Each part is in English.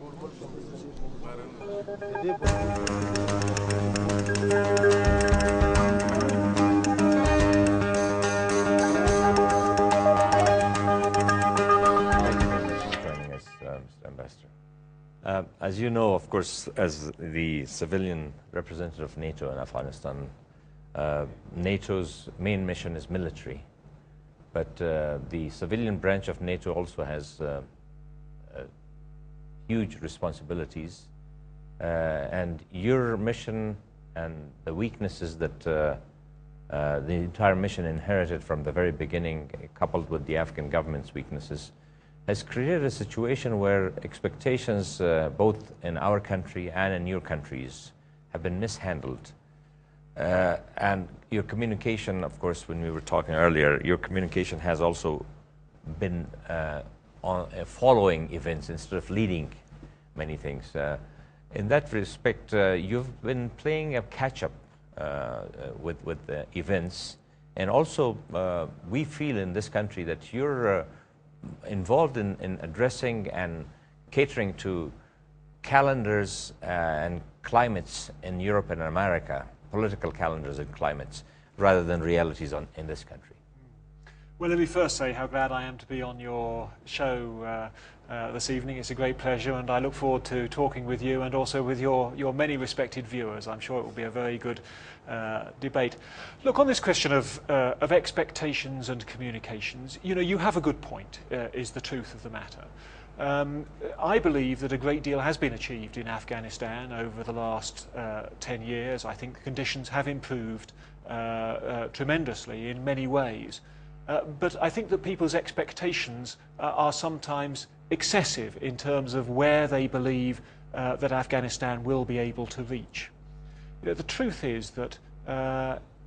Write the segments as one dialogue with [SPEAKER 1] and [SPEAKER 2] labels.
[SPEAKER 1] Joining us, Mr. Ambassador. As you know, of course, as the civilian representative of NATO in Afghanistan, NATO's main mission is military, but the civilian branch of NATO also has huge responsibilities, and your mission and the weaknesses that the entire mission inherited from the very beginning, coupled with the Afghan government's weaknesses, has created a situation where expectations both in our country and in your countries have been mishandled. And your communication, of course, when we were talking earlier, your communication has also been following events instead of leading many things. In that respect, you've been playing a catch-up with the events, and also we feel in this country that you're involved in addressing and catering to calendars and climates in Europe and America, political calendars and climates, rather than realities in this country.
[SPEAKER 2] Well, let me first say how glad I am to be on your show this evening. It's a great pleasure, and I look forward to talking with you and also with your many respected viewers. I'm sure it will be a very good debate. Look, on this question of expectations and communications, you know, you have a good point, is the truth of the matter. I believe that a great deal has been achieved in Afghanistan over the last 10 years. I think the conditions have improved tremendously in many ways. But I think that people's expectations are sometimes excessive in terms of where they believe that Afghanistan will be able to reach. You know, the truth is that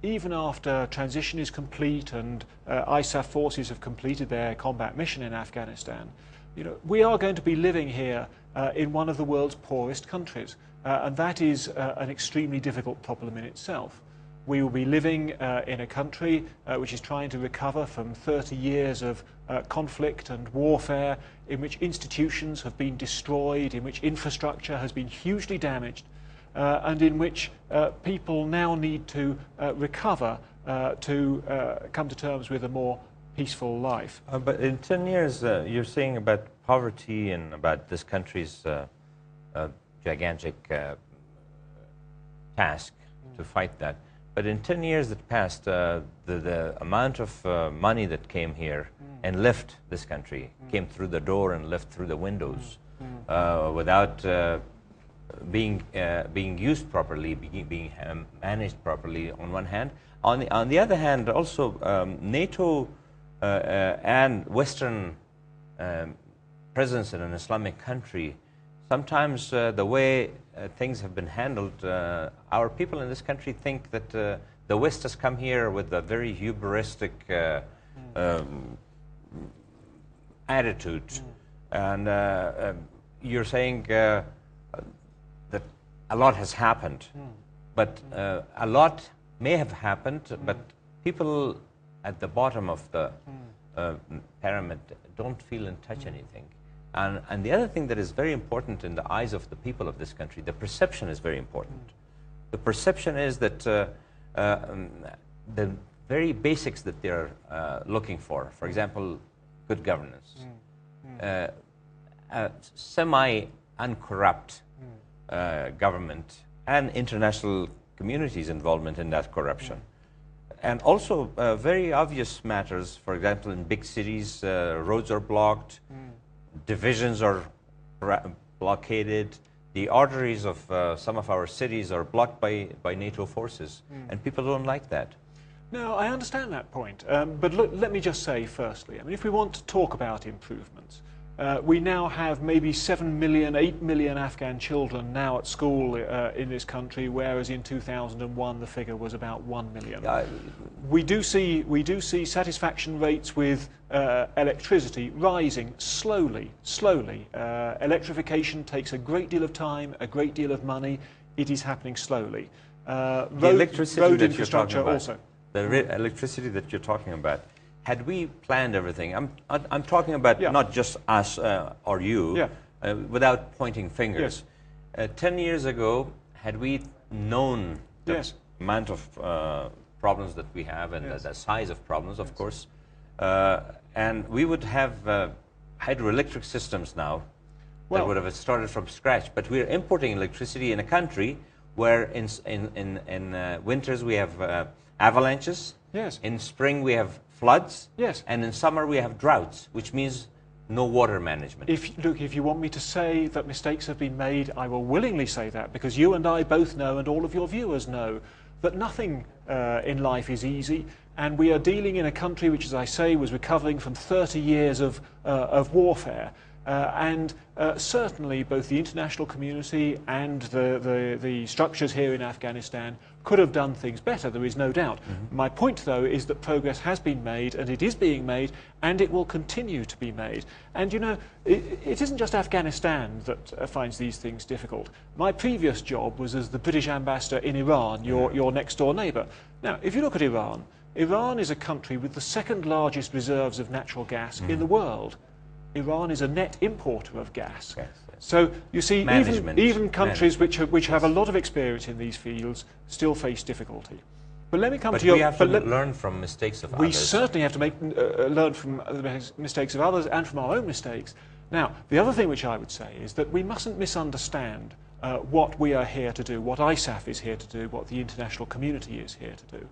[SPEAKER 2] even after transition is complete and ISAF forces have completed their combat mission in Afghanistan, you know, we are going to be living here in one of the world's poorest countries, and that is an extremely difficult problem in itself. We will be living in a country which is trying to recover from 30 years of conflict and warfare, in which institutions have been destroyed, in which infrastructure has been hugely damaged, and in which people now need to recover to come to terms with a more peaceful life.
[SPEAKER 1] But in 10 years, you're saying about poverty and about this country's gigantic task to fight that. But in 10 years that passed, the amount of money that came here and left this country, came through the door and left through the windows, without being used properly, being managed properly on one hand. On the other hand, also NATO and Western presence in an Islamic country, sometimes the way things have been handled, our people in this country think that the West has come here with a very hubristic attitude. And you're saying that a lot has happened, but a lot may have happened, but people at the bottom of the pyramid don't feel and touch anything. And the other thing that is very important in the eyes of the people of this country, the perception is very important. The perception is that the very basics that they're looking for example, good governance, semi-uncorrupt government, and international community's involvement in that corruption. And also very obvious matters, for example, in big cities, roads are blocked, divisions are blockaded, the arteries of some of our cities are blocked by NATO forces, and people don't like that.
[SPEAKER 2] No, I understand that point, but look, let me just say firstly, I mean, if we want to talk about improvements, we now have maybe 7 million, 8 million Afghan children now at school in this country, whereas in 2001 the figure was about 1 million. We do see satisfaction rates with electricity rising slowly. Electrification takes a great deal of time, a great deal of money. It is happening slowly. Road infrastructure also.
[SPEAKER 1] The electricity that you're talking about, had we planned everything, I'm talking about not just us or you, without pointing fingers. 10 years ago, had we known the amount of problems that we have and the size of problems, of course, and we would have hydroelectric systems now that would have started from scratch. But we're importing electricity in a country where in winters we have avalanches, in spring we have floods, and in summer we have droughts, which means no water management.
[SPEAKER 2] If you want me to say that mistakes have been made, I will willingly say that, because you and I both know, and all of your viewers know, that nothing in life is easy, and we are dealing in a country which, as I say, was recovering from 30 years of warfare. And certainly both the international community and the structures here in Afghanistan could have done things better, there is no doubt. My point, though, is that progress has been made, and it is being made, and it will continue to be made. And, you know, it isn't just Afghanistan that finds these things difficult. My previous job was as the British ambassador in Iran, your next-door neighbour. Now, if you look at Iran, Iran is a country with the second largest reserves of natural gas in the world. Iran is a net importer of gas. So you see, even countries which have a lot of experience in these fields still face difficulty. But let me come to your...
[SPEAKER 1] we have to learn from mistakes of others.
[SPEAKER 2] We certainly have to learn from the mistakes of others and from our own mistakes. Now, the other thing which I would say is that we mustn't misunderstand what we are here to do, what ISAF is here to do, what the international community is here to do.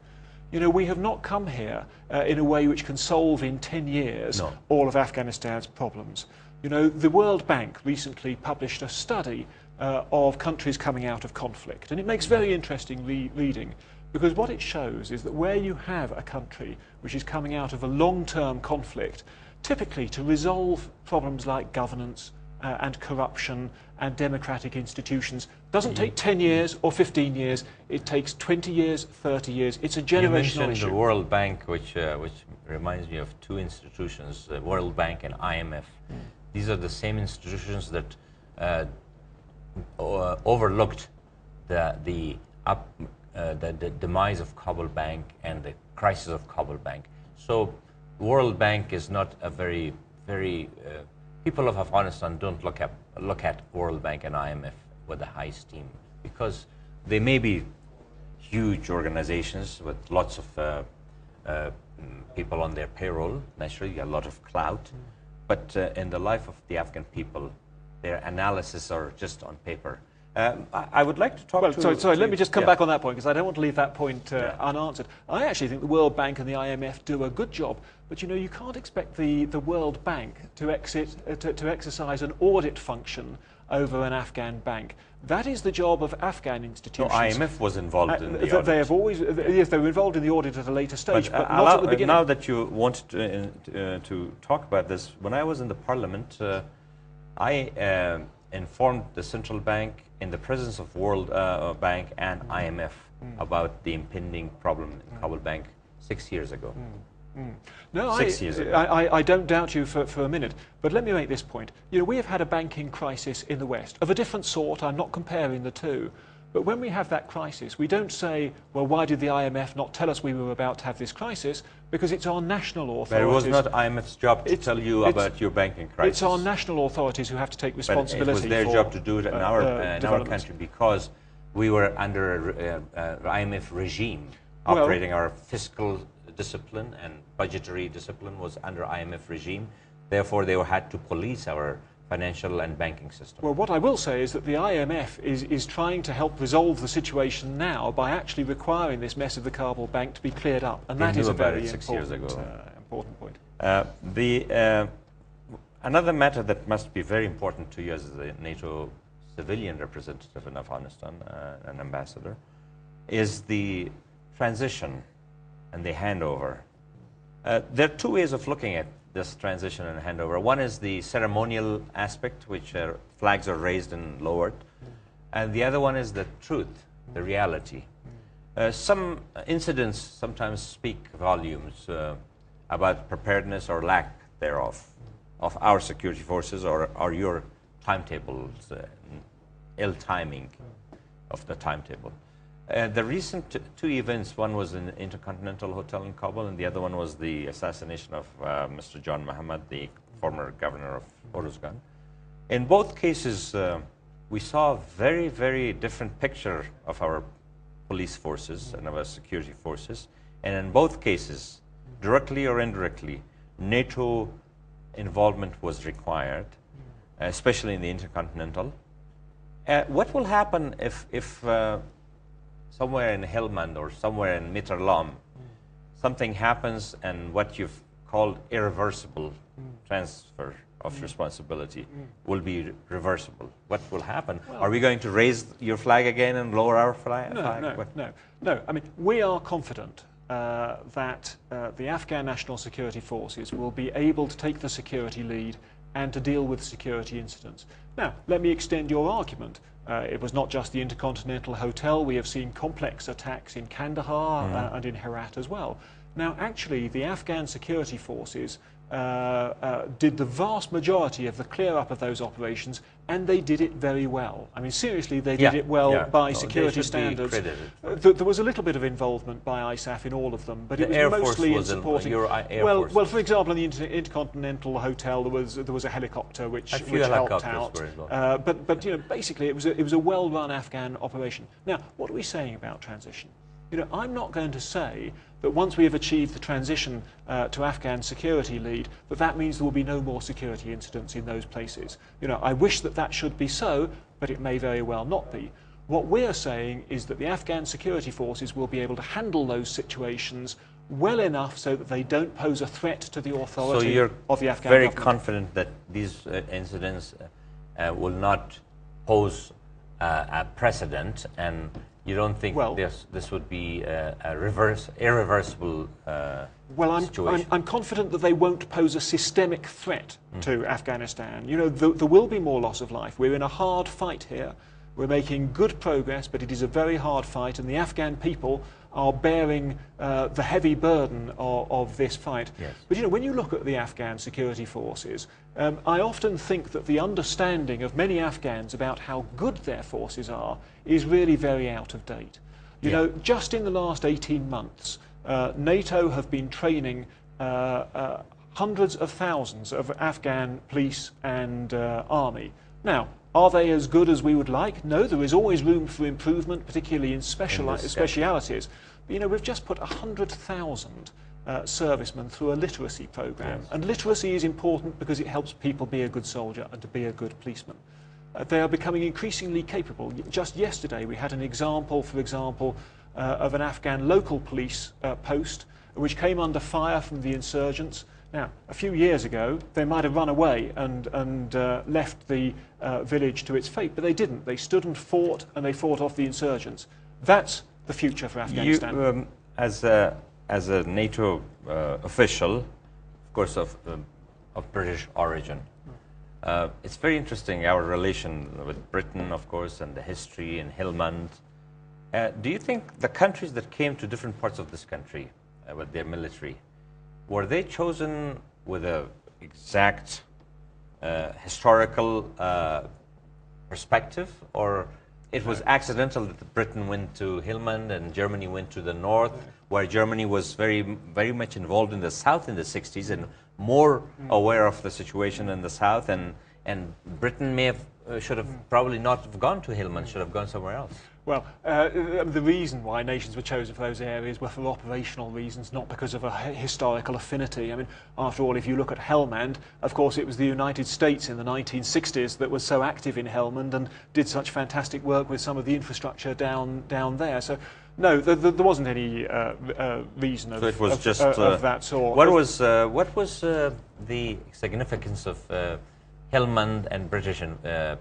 [SPEAKER 2] You know, we have not come here in a way which can solve in 10 years all of Afghanistan's problems. You know, the World Bank recently published a study of countries coming out of conflict, and it makes very interesting reading, because what it shows is that where you have a country which is coming out of a long-term conflict, typically to resolve problems like governance and corruption and democratic institutions doesn't take 10 years or 15 years. It takes 20 years, 30 years. It's a generational issue.
[SPEAKER 1] You mentioned the World Bank, which reminds me of two institutions, the World Bank and IMF. These are the same institutions that overlooked the demise of Kabul Bank and the crisis of Kabul Bank. So World Bank is not a very people of Afghanistan don't look at World Bank and IMF with a high esteem, because they may be huge organizations with lots of people on their payroll, naturally a lot of clout, but in the life of the Afghan people, their analysis are just on paper. I would like to talk
[SPEAKER 2] sorry, let me just come back on that point, because I don't want to leave that point unanswered. I actually think the World Bank and the IMF do a good job, but you know, you can't expect the World Bank to exercise an audit function over an Afghan bank. That is the job of Afghan institutions.
[SPEAKER 1] No, IMF was involved in the audit.
[SPEAKER 2] They have always, yes, they were involved in the audit at a later stage, but not at the beginning.
[SPEAKER 1] Now that you wanted to talk about this, when I was in the parliament, I informed the central bank in the presence of World Bank and IMF about the impending problem in Kabul Bank 6 years ago.
[SPEAKER 2] No,
[SPEAKER 1] 6 years ago.
[SPEAKER 2] I don't doubt you for a minute, but let me make this point. You know, we have had a banking crisis in the West of a different sort. I'm not comparing the two. But when we have that crisis, we don't say, well, why did the IMF not tell us we were about to have this crisis? Because it's our national authorities.
[SPEAKER 1] But it was not IMF's job to tell you about your banking crisis.
[SPEAKER 2] It's our national authorities who have to take responsibility.
[SPEAKER 1] But it was their job to do it in our country, because we were under an IMF regime. Operating our fiscal discipline and budgetary discipline was under IMF regime. Therefore, they had to police our financial and banking system.
[SPEAKER 2] Well, what I will say is that the IMF is trying to help resolve the situation now by actually requiring this mess of the Kabul Bank to be cleared up, and that is a very important point.
[SPEAKER 1] Another matter that must be very important to you as the NATO civilian representative in Afghanistan, an ambassador, is the transition and the handover. There are two ways of looking at this transition and handover. One is the ceremonial aspect, which flags are raised and lowered, and the other one is the truth, the reality. Some incidents sometimes speak volumes about preparedness or lack thereof of our security forces or your timetables, ill timing of the timetable. The recent two events, one was in the Intercontinental Hotel in Kabul, and the other one was the assassination of Mr. John Mohammed, the former governor of Uruzgan. In both cases, we saw a very, very different picture of our police forces and our security forces. And in both cases, directly or indirectly, NATO involvement was required, especially in the intercontinental. What will happen if somewhere in Helmand or somewhere in Mitterlam, something happens and what you've called irreversible transfer of responsibility will be reversible? What will happen?
[SPEAKER 2] Well,
[SPEAKER 1] are we going to raise your flag again and lower our flag?
[SPEAKER 2] No. I mean, we are confident that the Afghan National Security Forces will be able to take the security lead and to deal with security incidents. Now, let me extend your argument. It was not just the Intercontinental Hotel. We have seen complex attacks in Kandahar and in Herat as well. Now, actually, the Afghan security forces did the vast majority of the clear-up of those operations, and they did it very well. I mean, seriously, they did it well by security standards. There was a little bit of involvement by ISAF in all of them, but it was mostly in supporting. Well, for example, in the Intercontinental Hotel, there was a helicopter which helped out. But you know, basically, it was a well-run Afghan operation. Now, what are we saying about transition? You know, I'm not going to say that once we have achieved the transition to Afghan security lead, that means there will be no more security incidents in those places. You know, I wish that should be so, but it may very well not be. What we're saying is that the Afghan security forces will be able to handle those situations well enough so that they don't pose a threat to the authority of the Afghan government.
[SPEAKER 1] Very confident that these incidents will not pose a precedent, and you don't think this would be a irreversible situation?
[SPEAKER 2] I'm confident that they won't pose a systemic threat to Afghanistan. You know, there will be more loss of life. We're in a hard fight here. We're making good progress, but it is a very hard fight, and the Afghan people are bearing the heavy burden of this fight.
[SPEAKER 1] Yes.
[SPEAKER 2] But you know, when you look at the Afghan security forces, I often think that the understanding of many Afghans about how good their forces are is really very out of date. You know, just in the last 18 months, NATO have been training hundreds of thousands of Afghan police and army. Now, are they as good as we would like? No, there is always room for improvement, particularly in specialities. But, you know, we've just put 100,000 servicemen through a literacy program. And literacy is important because it helps people be a good soldier and to be a good policeman. They are becoming increasingly capable. Just yesterday we had an example, for example, of an Afghan local police post which came under fire from the insurgents. Now, a few years ago, they might have run away and left the village to its fate, but they didn't. They stood and they fought off the insurgents. That's the future for Afghanistan.
[SPEAKER 1] You, as a NATO official, of course, of British origin, it's very interesting, our relation with Britain, of course, and the history in Helmand. Do you think the countries that came to different parts of this country with their military, were they chosen with an exact historical perspective, or it was accidental that Britain went to Helmand and Germany went to the north, where Germany was very much involved in the south in the 60s and more aware of the situation in the south, and Britain should have probably not have gone to Helmand, should have gone somewhere else?
[SPEAKER 2] Well, the reason why nations were chosen for those areas were for operational reasons, not because of a historical affinity. I mean, after all, if you look at Helmand, of course, it was the United States in the 1960s that was so active in Helmand and did such fantastic work with some of the infrastructure down there. So, no, there wasn't any reason of that sort.
[SPEAKER 1] What was the significance of Helmand and British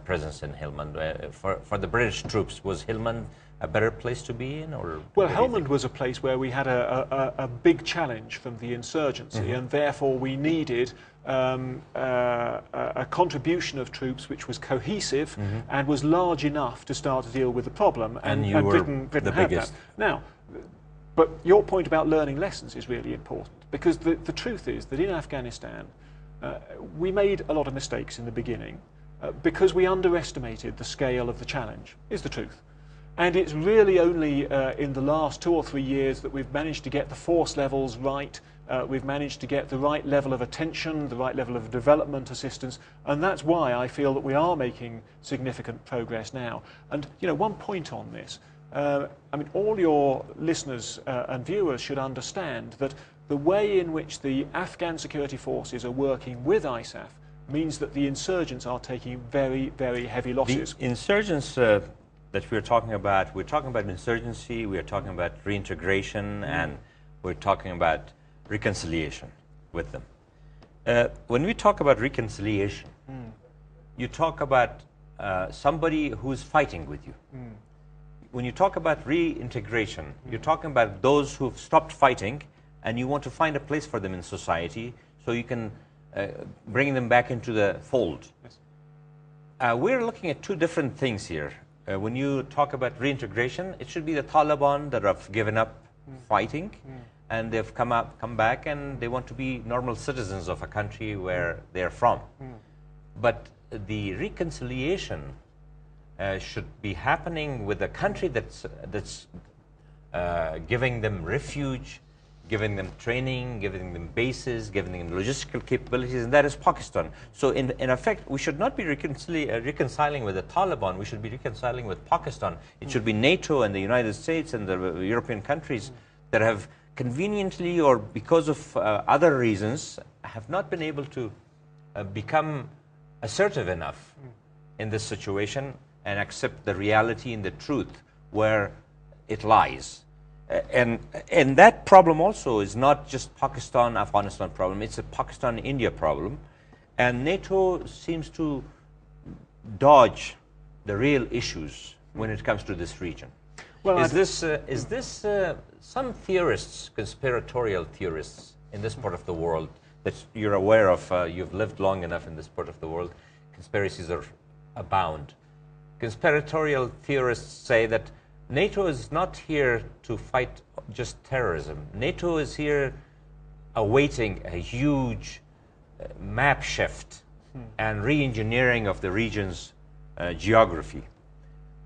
[SPEAKER 1] presence in Helmand? For the British troops, was Helmand a better place to be in? Or
[SPEAKER 2] well, Helmand was a place where we had a big challenge from the insurgency, and therefore we needed a contribution of troops which was cohesive and was large enough to start to deal with the problem.
[SPEAKER 1] And you were
[SPEAKER 2] Britain had that. Now, but your point about learning lessons is really important, because the truth is that in Afghanistan, we made a lot of mistakes in the beginning because we underestimated the scale of the challenge, is the truth. And it's really only in the last 2 or 3 years that we've managed to get the force levels right. We've managed to get the right level of attention, the right level of development assistance, and that's why I feel that we are making significant progress now. And one point on this, I mean, all your listeners and viewers should understand that the way in which the Afghan security forces are working with ISAF means that the insurgents are taking very, very heavy losses.
[SPEAKER 1] The insurgents that we're talking about insurgency, we're talking about reintegration, and we're talking about reconciliation with them. When we talk about reconciliation, you talk about somebody who's fighting with you. When you talk about reintegration, you're talking about those who've stopped fighting and you want to find a place for them in society so you can bring them back into the fold. Yes. We're looking at two different things here. When you talk about reintegration, it should be the Taliban that have given up fighting, and they've come back, and they want to be normal citizens of a country where they're from. But the reconciliation should be happening with a country that's giving them refuge, giving them training, giving them bases, giving them logistical capabilities, and that is Pakistan. So in effect, we should not be reconciling with the Taliban, we should be reconciling with Pakistan. It should be NATO and the United States and the European countries that have conveniently or because of other reasons have not been able to become assertive enough in this situation and accept the reality and the truth where it lies. And that problem also is not just Pakistan-Afghanistan problem, it's a Pakistan-India problem. And NATO seems to dodge the real issues when it comes to this region. Well, is this some theorists, conspiratorial theorists in this part of the world that you're aware of, you've lived long enough in this part of the world, conspiracies are abound. Conspiratorial theorists say that NATO is not here to fight just terrorism. NATO is here awaiting a huge map shift and re-engineering of the region's geography.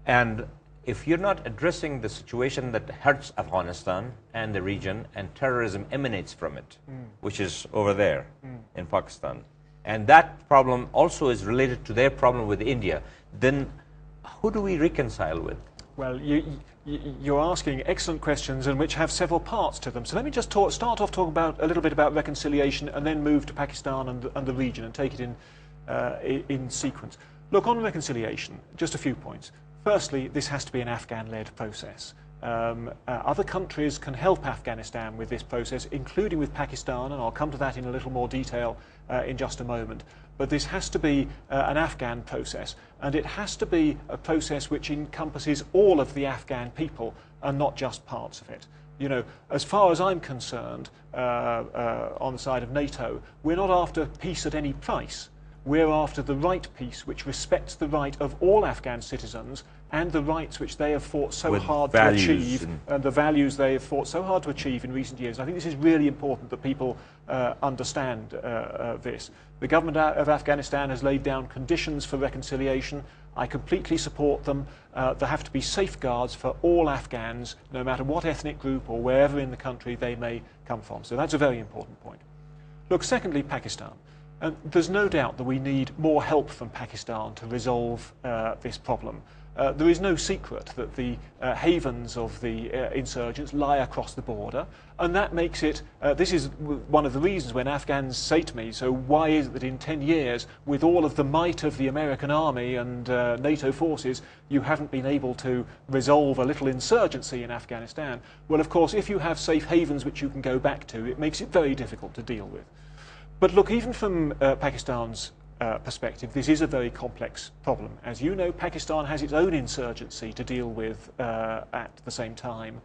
[SPEAKER 1] And if you're not addressing the situation that hurts Afghanistan and the region, and terrorism emanates from it, which is over there in Pakistan, and that problem also is related to their problem with India, then who do we reconcile with?
[SPEAKER 2] Well, you're asking excellent questions and which have several parts to them. So let me just start off talking a little bit about reconciliation and then move to Pakistan and the region and take it in sequence. Look, on reconciliation, just a few points. Firstly, this has to be an Afghan-led process. Other countries can help Afghanistan with this process, including with Pakistan, and I'll come to that in a little more detail in just a moment. But this has to be an Afghan process, and it has to be a process which encompasses all of the Afghan people and not just parts of it. You know, as far as I'm concerned, on the side of NATO, we're not after peace at any price. We're after the right peace which respects the right of all Afghan citizens and the rights which they have fought so hard to achieve and the values they have fought so hard to achieve in recent years. I think this is really important that people understand this. The government of Afghanistan has laid down conditions for reconciliation. I completely support them. There have to be safeguards for all Afghans, no matter what ethnic group or wherever in the country they may come from. So that's a very important point. Look, secondly, Pakistan. There's no doubt that we need more help from Pakistan to resolve this problem. There is no secret that the havens of the insurgents lie across the border, and that makes it, this is one of the reasons when Afghans say to me, so why is it that in 10 years, with all of the might of the American army and NATO forces, you haven't been able to resolve a little insurgency in Afghanistan? Well, of course, if you have safe havens which you can go back to, it makes it very difficult to deal with. But look, even from Pakistan's perspective, this is a very complex problem. As you know, Pakistan has its own insurgency to deal with at the same time.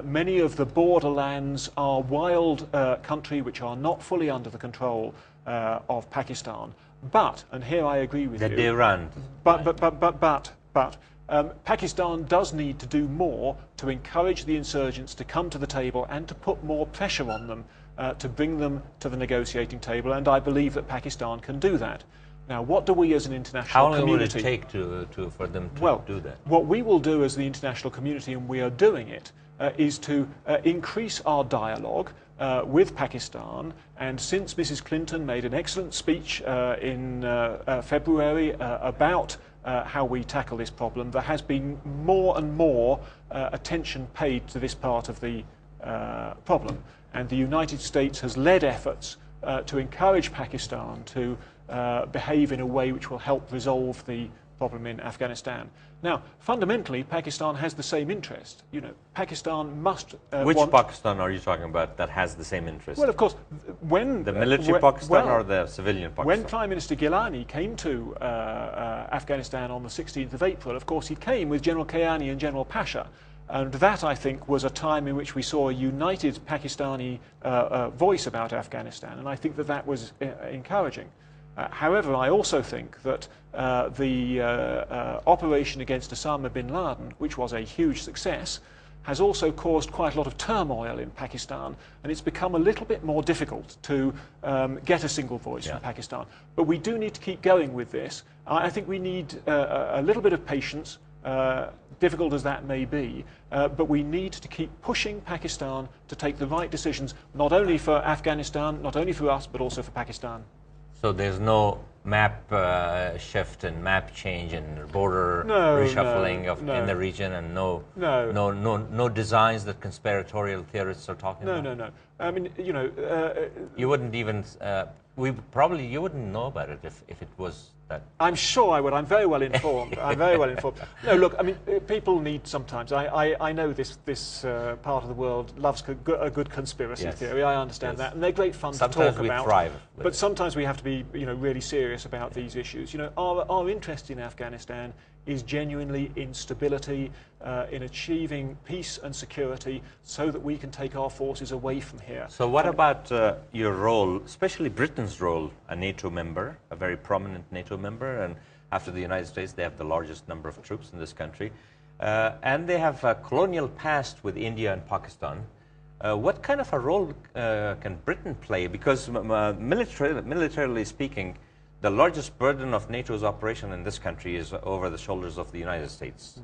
[SPEAKER 2] Many of the borderlands are wild country which are not fully under the control of Pakistan. But, and here I agree with you.
[SPEAKER 1] That they run.
[SPEAKER 2] But Pakistan does need to do more to encourage the insurgents to come to the table and to put more pressure on them to bring them to the negotiating table, and I believe that Pakistan can do that. Now, what do we as an international
[SPEAKER 1] How long
[SPEAKER 2] community...
[SPEAKER 1] would it take for them to
[SPEAKER 2] Well,
[SPEAKER 1] do that?
[SPEAKER 2] what we will do as the international community, and we are doing it, is to increase our dialogue with Pakistan. And since Mrs. Clinton made an excellent speech in February about how we tackle this problem, there has been more and more attention paid to this part of the problem. And the United States has led efforts to encourage Pakistan to behave in a way which will help resolve the problem in Afghanistan. Now, fundamentally, Pakistan has the same interest. You know, Pakistan must
[SPEAKER 1] Which Pakistan are you talking about that has the same interest?
[SPEAKER 2] Well, of course, when...
[SPEAKER 1] The military Pakistan or the civilian Pakistan?
[SPEAKER 2] When Prime Minister Gilani came to Afghanistan on the 16th of April, of course, he came with General Kayani and General Pasha. And that, I think, was a time in which we saw a united Pakistani voice about Afghanistan, and I think that that was encouraging. However, I also think that the operation against Osama bin Laden, which was a huge success, has also caused quite a lot of turmoil in Pakistan, and it's become a little bit more difficult to get a single voice from Pakistan. But we do need to keep going with this. I think we need a little bit of patience, difficult as that may be, but we need to keep pushing Pakistan to take the right decisions, not only for Afghanistan, not only for us, but also for Pakistan.
[SPEAKER 1] So there's no map shift and map change and border reshuffling in the region, and no designs that conspiratorial theorists are talking about?
[SPEAKER 2] No. I mean, you know...
[SPEAKER 1] you wouldn't even... you wouldn't know about it if it was that.
[SPEAKER 2] I'm sure I would. I'm very well informed. I'm very well informed. No, look, I mean, people need sometimes... I know this part of the world loves a good conspiracy theory. I understand that, and they're great fun
[SPEAKER 1] sometimes
[SPEAKER 2] to talk about.
[SPEAKER 1] We thrive.
[SPEAKER 2] But sometimes we have to be, you know, really serious about these issues. You know, our interest in Afghanistan is genuinely in stability, in achieving peace and security, so that we can take our forces away from here.
[SPEAKER 1] So what about your role, especially Britain's role, a NATO member, a very prominent NATO member, and after the United States, they have the largest number of troops in this country, and they have a colonial past with India and Pakistan. What kind of a role can Britain play? Because militarily speaking, the largest burden of NATO's operation in this country is over the shoulders of the United States.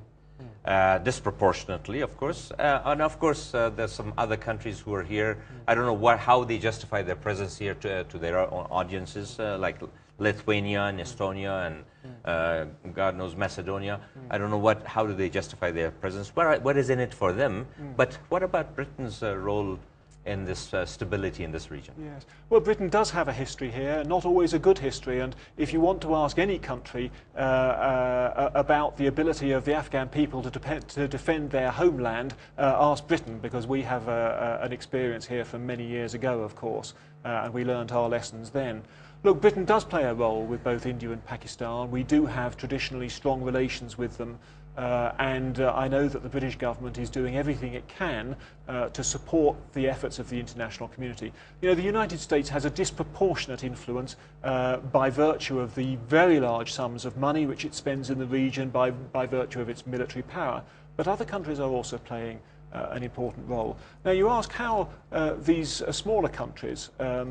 [SPEAKER 1] Disproportionately, of course. And of course, there's some other countries who are here. I don't know how they justify their presence here to their own audiences, like Lithuania and Estonia and God knows Macedonia. I don't know how do they justify their presence. What is in it for them? But what about Britain's role in this stability in this region?
[SPEAKER 2] Yes. Well, Britain does have a history here, not always a good history, and if you want to ask any country about the ability of the Afghan people to defend their homeland, ask Britain, because we have an experience here from many years ago, of course, and we learned our lessons then. Look, Britain does play a role with both India and Pakistan. We do have traditionally strong relations with them. And I know that the British government is doing everything it can to support the efforts of the international community. You know, the United States has a disproportionate influence by virtue of the very large sums of money which it spends in the region, by virtue of its military power. But other countries are also playing an important role. Now, you ask how these smaller countries,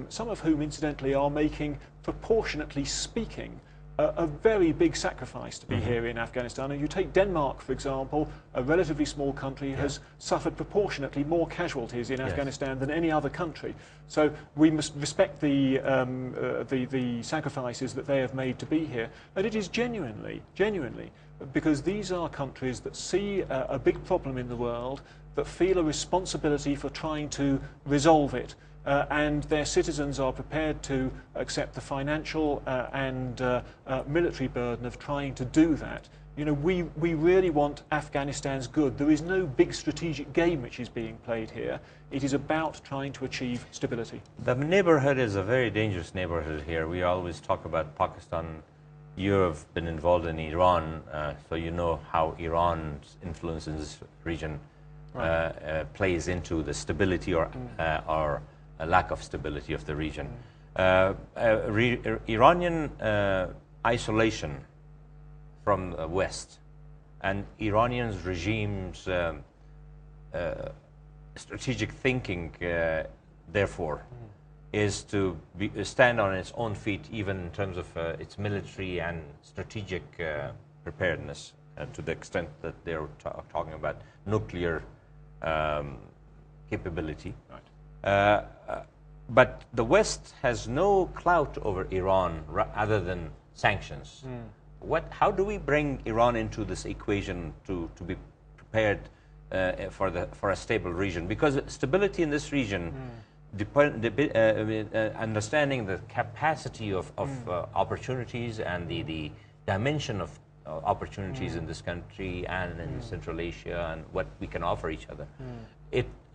[SPEAKER 2] some of whom incidentally are making, proportionately speaking, a very big sacrifice to be here in Afghanistan. And you take Denmark, for example, a relatively small country, has suffered proportionately more casualties in Afghanistan than any other country. So we must respect the sacrifices that they have made to be here. And it is genuinely, because these are countries that see a big problem in the world, that feel a responsibility for trying to resolve it. And their citizens are prepared to accept the financial and military burden of trying to do that. You know, we really want Afghanistan's good. There is no big strategic game which is being played here. It is about trying to achieve stability.
[SPEAKER 1] The neighborhood is a very dangerous neighborhood here. We always talk about Pakistan. You have been involved in Iran, so you know how Iran's influence in this region plays into the stability or a lack of stability of the region. Iranian isolation from the West and Iranian regime's strategic thinking, therefore, is to stand on its own feet, even in terms of its military and strategic preparedness, to the extent that they're talking about nuclear capability. Right. But the West has no clout over Iran other than sanctions. How do we bring Iran into this equation to be prepared for a stable region? Because stability in this region, understanding the capacity of opportunities and the dimension of opportunities in this country and in Central Asia and what we can offer each other.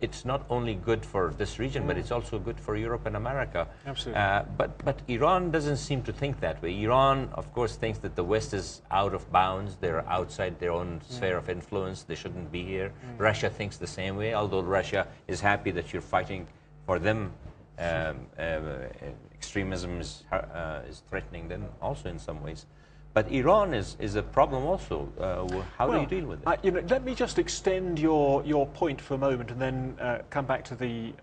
[SPEAKER 1] It's not only good for this region, but it's also good for Europe and America.
[SPEAKER 2] Absolutely.
[SPEAKER 1] But Iran doesn't seem to think that way. Iran, of course, thinks that the West is out of bounds. They're outside their own sphere of influence. They shouldn't be here. Russia thinks the same way, although Russia is happy that you're fighting for them. Extremism is threatening them also in some ways. But Iran is a problem also. How do you deal with it?
[SPEAKER 2] Let me just extend your point for a moment and then come back to the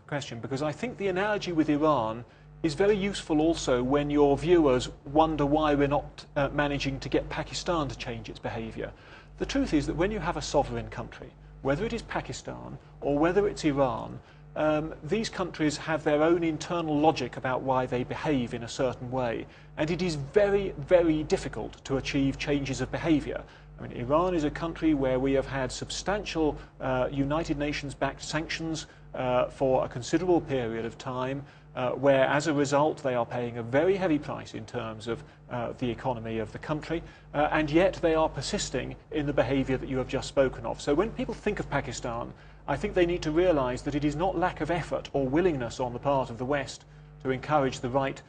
[SPEAKER 2] question, because I think the analogy with Iran is very useful also when your viewers wonder why we're not managing to get Pakistan to change its behaviour. The truth is that when you have a sovereign country, whether it is Pakistan or whether it's Iran, these countries have their own internal logic about why they behave in a certain way, and it is very, very difficult to achieve changes of behaviour. I mean, Iran is a country where we have had substantial United Nations-backed sanctions for a considerable period of time, where as a result they are paying a very heavy price in terms of the economy of the country, and yet they are persisting in the behaviour that you have just spoken of. So when people think of Pakistan, I think they need to realise that it is not lack of effort or willingness on the part of the West to encourage the right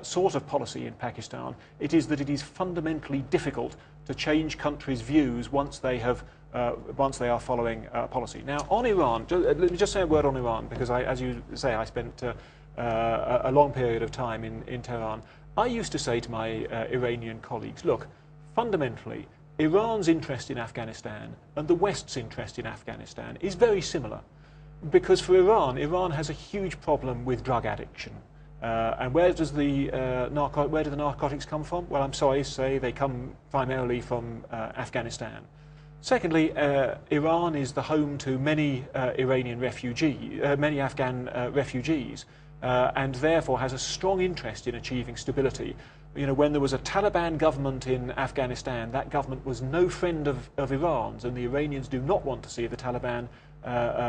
[SPEAKER 2] sort of policy in Pakistan. It is that it is fundamentally difficult to change countries' views once they are following policy. Now, on Iran, let me just say a word on Iran, because as you say, I spent a long period of time in Tehran. I used to say to my Iranian colleagues, look, fundamentally, Iran's interest in Afghanistan and the West's interest in Afghanistan is very similar, because for Iran has a huge problem with drug addiction. And where do the narcotics come from? Well, I'm sorry to say they come primarily from Afghanistan. Secondly, Iran is the home to many Afghan refugees, and therefore has a strong interest in achieving stability. You know, when there was a Taliban government in Afghanistan, that government was no friend of Iran's, and the Iranians do not want to see the Taliban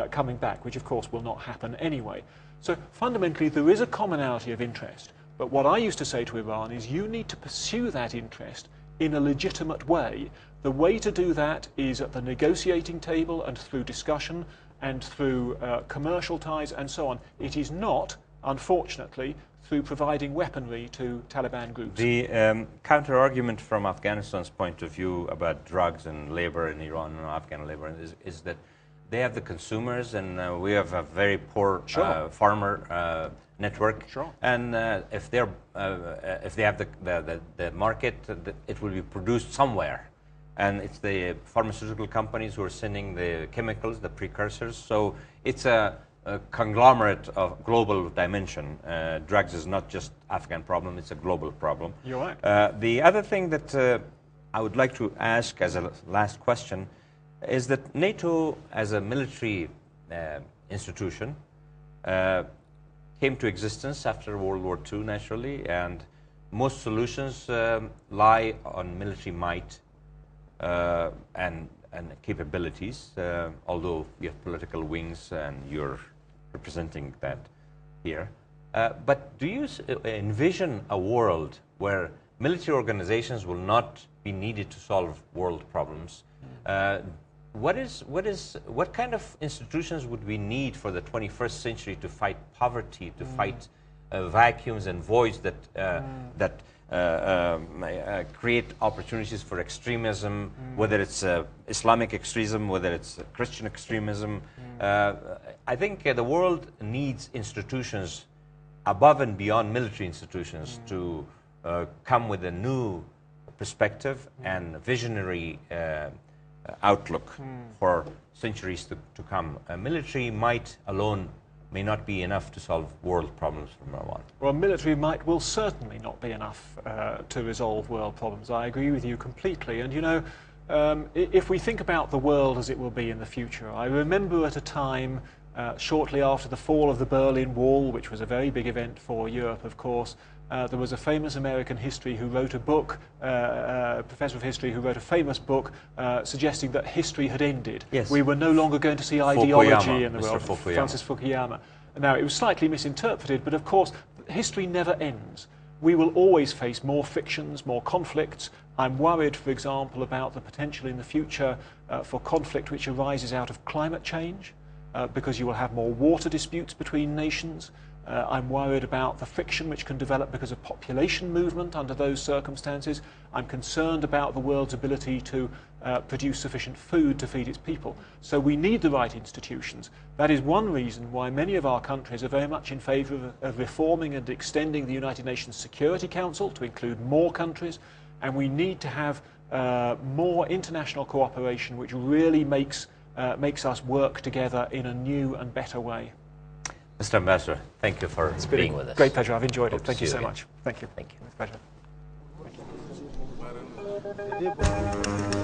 [SPEAKER 2] coming back, which of course will not happen anyway. So fundamentally there is a commonality of interest, but what I used to say to Iran is you need to pursue that interest in a legitimate way. The way to do that is at the negotiating table and through discussion and through commercial ties and so on. It is not, unfortunately, through providing weaponry to Taliban groups.
[SPEAKER 1] The counter-argument from Afghanistan's point of view about drugs and labor in Iran and Afghan labor is that they have the consumers and we have a very poor farmer network.
[SPEAKER 2] Sure.
[SPEAKER 1] And if they have the market, it will be produced somewhere. And it's the pharmaceutical companies who are sending the chemicals, the precursors. So it's a conglomerate of global dimension. Drugs is not just Afghan problem, it's a global problem.
[SPEAKER 2] You're right.
[SPEAKER 1] The other thing that I would like to ask as a last question is that NATO as a military institution came to existence after World War II naturally, and most solutions lie on military might and capabilities, although you have political wings and you're representing that here. But do you envision a world where military organizations will not be needed to solve world problems? What kind of institutions would we need for the 21st century to fight poverty, to fight vacuums and voids that create opportunities for extremism, whether it's Islamic extremism, whether it's Christian extremism? I think the world needs institutions above and beyond military institutions to come with a new perspective and visionary outlook for centuries to come. Military might alone may not be enough to solve world problems from now on.
[SPEAKER 2] Well, military might will certainly not be enough to resolve world problems. I agree with you completely. And you know, if we think about the world as it will be in the future, I remember at a time shortly after the fall of the Berlin Wall, which was a very big event for Europe, of course, there was a famous American history who wrote a book, professor of history who wrote a famous book suggesting that history had ended.
[SPEAKER 1] Yes.
[SPEAKER 2] We were no longer going to see ideology in the
[SPEAKER 1] Mr.
[SPEAKER 2] world.
[SPEAKER 1] Fukuyama.
[SPEAKER 2] Francis Fukuyama. Now, it was slightly misinterpreted, but of course, history never ends. We will always face more frictions, more conflicts. I'm worried, for example, about the potential in the future for conflict which arises out of climate change, because you will have more water disputes between nations. I'm worried about the friction which can develop because of population movement under those circumstances. I'm concerned about the world's ability to produce sufficient food to feed its people. So we need the right institutions. That is one reason why many of our countries are very much in favour of reforming and extending the United Nations Security Council to include more countries, and we need to have more international cooperation which really makes us work together in a new and better way.
[SPEAKER 1] Mr. Ambassador, thank you for being with us.
[SPEAKER 2] Great pleasure. I've enjoyed
[SPEAKER 1] Hope
[SPEAKER 2] it.
[SPEAKER 1] to
[SPEAKER 2] Thank you
[SPEAKER 1] see
[SPEAKER 2] so
[SPEAKER 1] again.
[SPEAKER 2] much. Thank you.
[SPEAKER 1] Thank you.
[SPEAKER 2] It's a pleasure. Thank you.